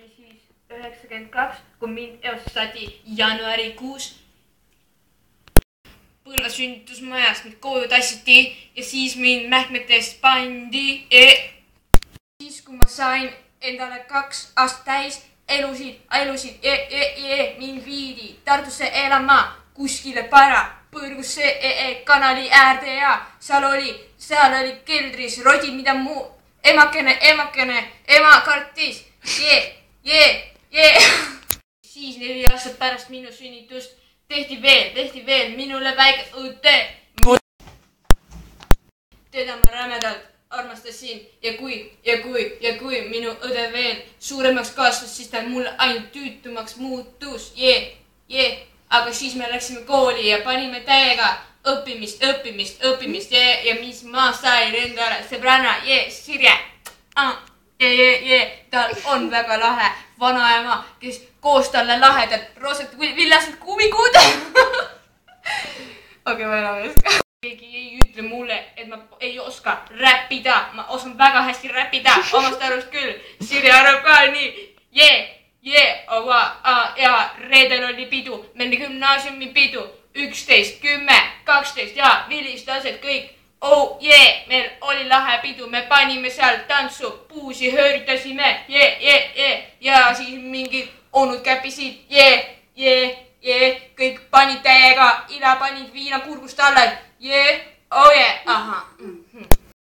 oli siis 92, kui mind eostati jaanuarikuus Põlva sünnitusmajas, mind koju tassiti ja siis mind mähkmetest pandi. Siis kui ma sain endale 2 aastat täis, elusid, mind viidi Tartusse elama kuskile Põrgusse kanali äärde ja seal oli keldris rodi, mida mu ema kartis. Siis 4 aastat pärast minu sünnitust tehti veel minule väike õde. Teda ma rämedalt armastasin ja kui minu õde veel suuremaks kasvas, siis ta mulle ainult tüütumaks muutus. Aga siis me läksime kooli ja panime täiega õppimist ja mis ma sain endale sõbranna, Sirje. Tal on väga lahe vanaema, kes koos talle lahedad roosad villased kuumikuud. Okei, ma enam ei oska. Keegi ei ütle mulle, et ma ei oska räppida. Ma oskan väga hästi räppida, omast arust küll. Sirje arvab ka nii. Ja reedel oli pidu, meil oli gümnaasiumi pidu. 11, 10, 12 ja vilistased kõik. Meil oli lahe pidu, me panime seal tantsu, puusi hööritasime. Ja siis mingid onud käpisid